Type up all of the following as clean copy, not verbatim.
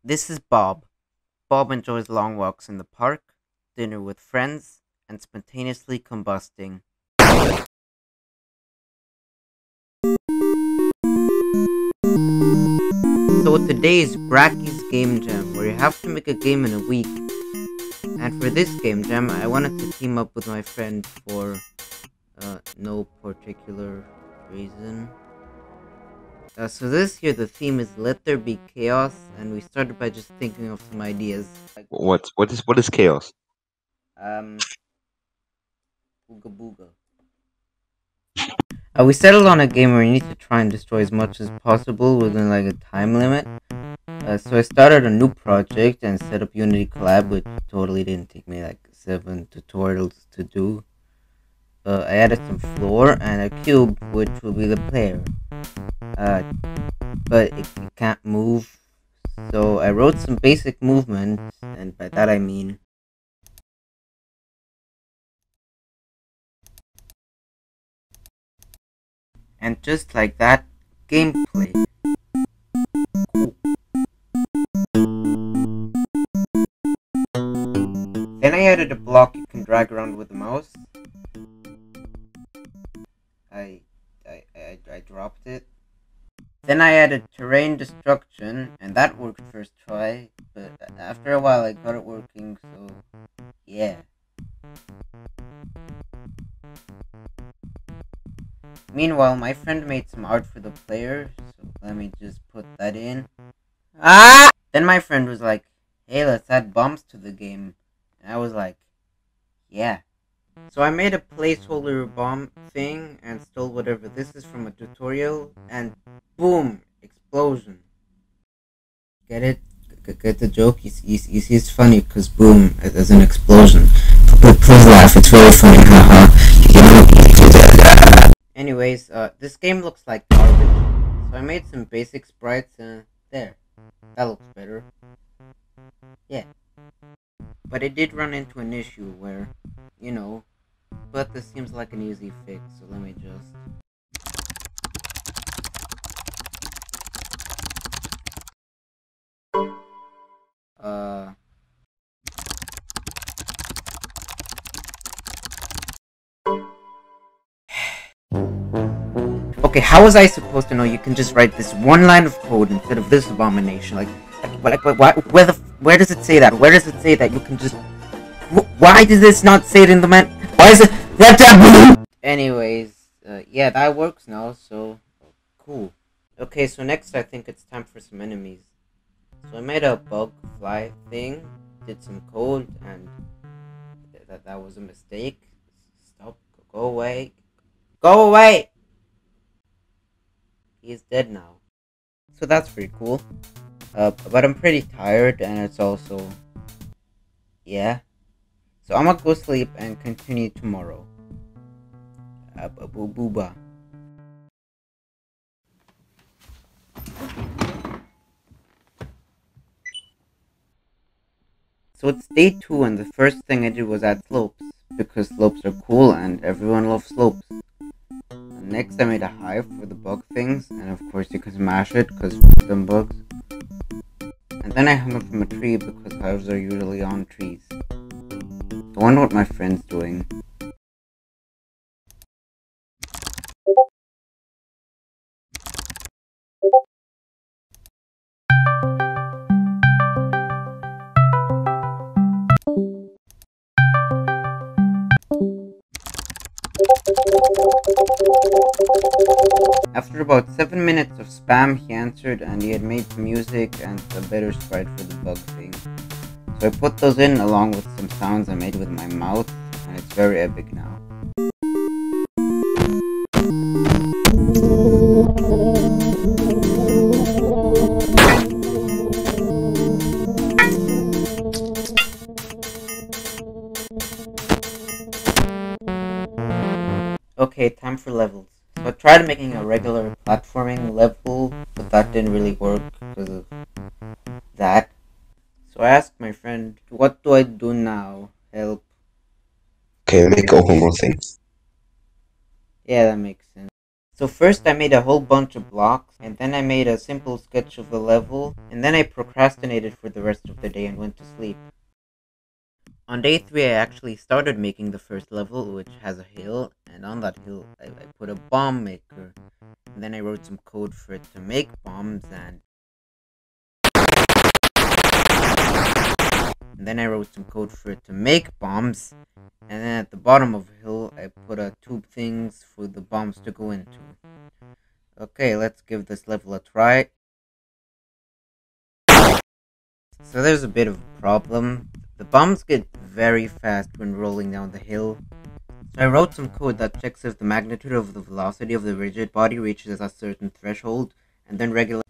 This is Bob. Bob enjoys long walks in the park, dinner with friends, and spontaneously combusting. So today is Bracky's Game Jam, where you have to make a game in a week. And for this Game Jam, I wanted to team up with my friend for no particular reason. So this year the theme is Let There Be Chaos, and we started by just thinking of some ideas. Like, What is chaos? um, Booga Booga. We settled on a game where you need to try and destroy as much as possible within like a time limit. So I started a new project and set up Unity Collab, which totally didn't take me like 7 tutorials to do. I added some floor and a cube, which will be the player. Uh, but it can't move. So I wrote some basic movements, and by that I mean and just like that, gameplay. Cool. Then I added a block you can drag around with the mouse. I I dropped it. Then I added terrain destruction, and that worked first try, but after a while I got it working, so yeah. Meanwhile, my friend made some art for the player, so let me just put that in. Ah! Then my friend was like, hey, let's add bombs to the game. And I was like, yeah. So I made a placeholder bomb thing and stole whatever this is from a tutorial, and boom! Explosion. Get it? Get the joke? You see, it's funny because boom, there's an explosion. Please laugh, it's very funny, haha. Anyways, this game looks like garbage. So I made some basic sprites and there. That looks better. Yeah. But it did run into an issue where, you know, but this seems like an easy fix, so let me just... Uh... Okay, how was I supposed to know you can just write this one line of code instead of this abomination? Where does it say that? Where does it say that you can just... Why does this not say it in the man... Why is it... Anyways, yeah, that works now, so... Cool. Okay, so next I think it's time for some enemies. So I made a bug fly thing, did some code, and that was a mistake. Stop, go away. Go away! He's dead now. So that's pretty cool. But I'm pretty tired, and it's also... Yeah. So I'm gonna go sleep and continue tomorrow. Booba. So it's day 2, and the first thing I did was add slopes, because slopes are cool and everyone loves slopes. And next I made a hive for the bug things, and of course you can smash it, because them bugs. And then I hung it from a tree, because hives are usually on trees. I wonder what my friend's doing. After about 7 minutes of spam, he answered and he had made some music and a better sprite for the bug thing. So I put those in along with some sounds I made with my mouth, and it's very epic now. Okay, time for levels. So I tried making a regular platforming level, but that didn't really work because of that. So I asked my friend, what do I do now? Help. Okay, make open world thing. Yeah, that makes sense. So first I made a whole bunch of blocks, and then I made a simple sketch of the level, and then I procrastinated for the rest of the day and went to sleep. On day 3 I actually started making the first level, which has a hill, and on that hill I put a bomb maker, and then I wrote some code for it to make bombs, and then I wrote some code for it to make bombs, and then at the bottom of the hill I put tube things for the bombs to go into. Okay, let's give this level a try. So there's a bit of a problem. The bombs get very fast when rolling down the hill. So I wrote some code that checks if the magnitude of the velocity of the rigid body reaches a certain threshold, and then regular.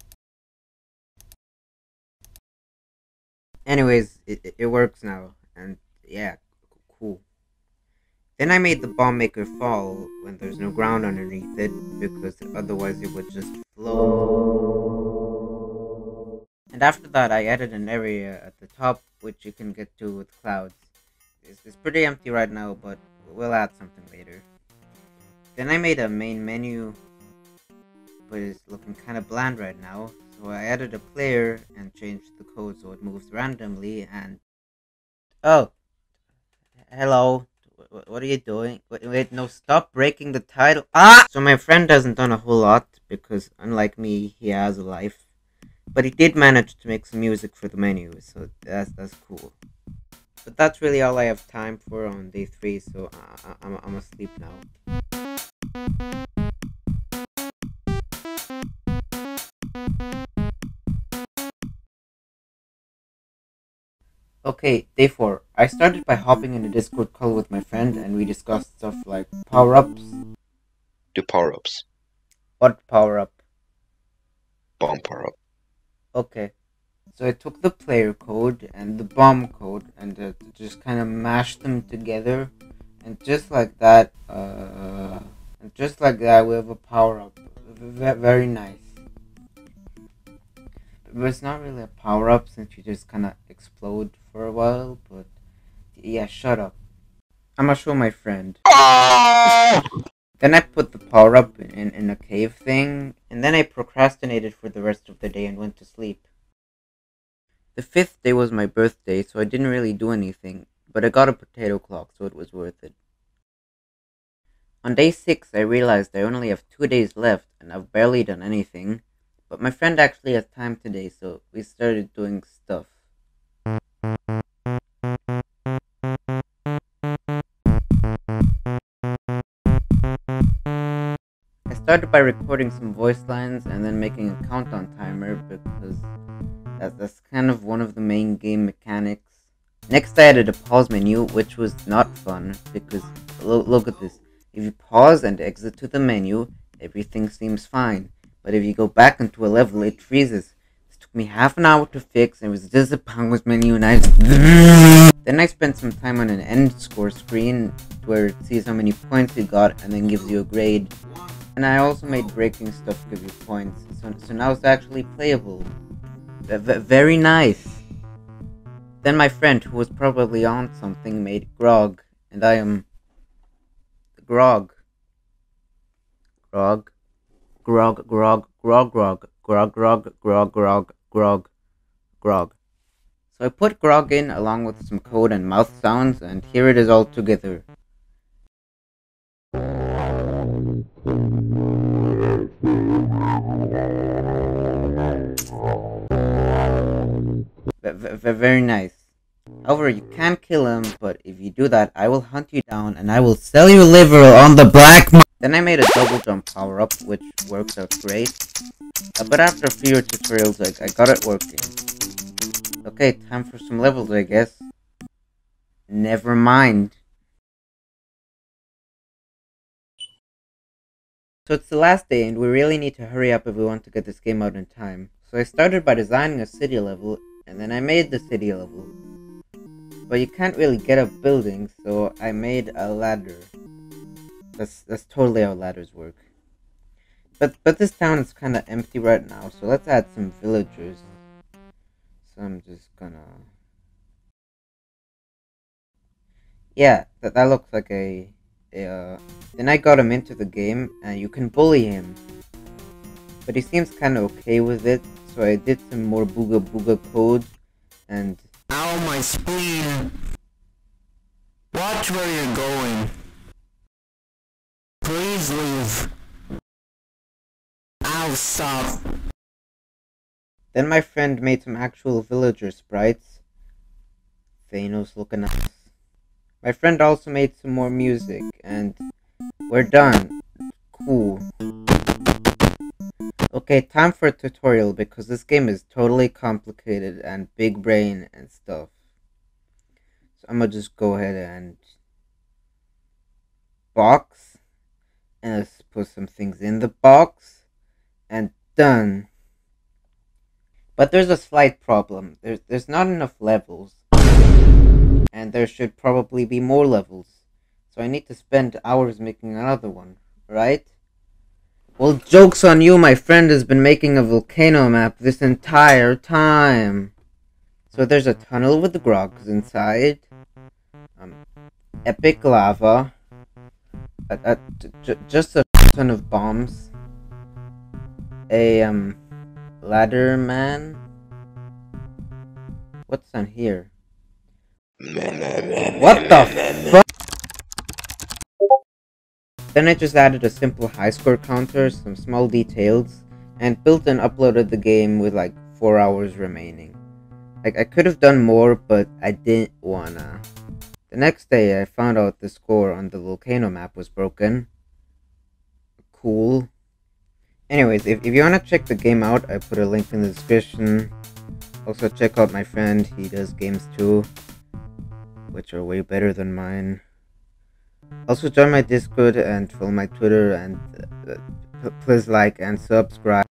Anyways, it works now, and yeah, cool. Then I made the bomb maker fall when there's no ground underneath it, because otherwise it would just float. And after that, I added an area at the top which you can get to with clouds. It's pretty empty right now, but we'll add something later. Then I made a main menu, but it's looking kind of bland right now. So I added a player and changed the code so it moves randomly. And oh, hello. What are you doing? Wait, no, stop breaking the title. Ah! So my friend hasn't done a whole lot because, unlike me, he has a life. But he did manage to make some music for the menu, so that's cool. But that's really all I have time for on day 3, so I'm asleep now. Okay, day 4. I started by hopping in a Discord call with my friend, and we discussed stuff like power-ups. Do power-ups. What power-up? Bomb power-up. Okay. So I took the player code and the bomb code and just kind of mashed them together, and just like that, we have a power-up. Very nice. But it's not really a power-up since you just kind of explode for a while, but yeah, shut up. I'm gonna show my friend. Then I put the power-up in a cave thing, and then I procrastinated for the rest of the day and went to sleep. The 5th day was my birthday, so I didn't really do anything, but I got a potato clock, so it was worth it. On day 6, I realized I only have 2 days left, and I've barely done anything, but my friend actually has time today, so we started doing stuff. I started by recording some voice lines and then making a countdown timer because that's kind of one of the main game mechanics. Next I added a pause menu, which was not fun because look at this. If you pause and exit to the menu, everything seems fine. But if you go back into a level, it freezes. This took me half an hour to fix, and it was just a pause menu, and Then I spent some time on an end score screen where it sees how many points you got and then gives you a grade. And I also made breaking stuff give you points, so now it's actually playable. Very nice. Then my friend, who was probably on something, made grog, and I am grog. Grog. Grog, grog, grog, grog, grog, grog, grog, grog, grog, grog. So I put grog in along with some code and mouth sounds, and here it is all together. Very nice. However, you can't kill him, but if you do that, I will hunt you down and I will sell your liver on the black market. Then I made a double jump power up, which works out great. But after a few tutorials, I got it working. Okay, time for some levels, I guess. Never mind. So it's the last day, and we really need to hurry up if we want to get this game out in time. So I started by designing a city level, and then I made the city level. But you can't really get up buildings, so I made a ladder. That's totally how ladders work. But this town is kind of empty right now, so let's add some villagers. So I'm just gonna... Yeah, that looks like a Then I got him into the game, and you can bully him. But he seems kinda okay with it, so I did some more booga booga code, and... Ow, my spleen! Watch where you're going. Please leave. Ow, stop. Then my friend made some actual villager sprites. Thanos looking nice. My friend also made some more music, and we're done. Cool. Okay, time for a tutorial because this game is totally complicated and big brain and stuff. So I'm gonna just go ahead and box, and let's put some things in the box, and done. But there's a slight problem. There's not enough levels, and there should probably be more levels. So I need to spend hours making another one, right? Well, joke's on you, my friend has been making a volcano map this entire time. So there's a tunnel with the grogs inside, epic lava, just a ton of bombs, a ladder man. What's on here? What the fuck? Then I just added a simple high score counter, some small details, and built and uploaded the game with like 4 hours remaining. Like, I could have done more, but I didn't wanna. The next day I found out the score on the volcano map was broken. Cool. Anyways, if you wanna check the game out, I put a link in the description. Also check out my friend, he does games too, which are way better than mine. Also join my Discord and follow my Twitter, and please like and subscribe.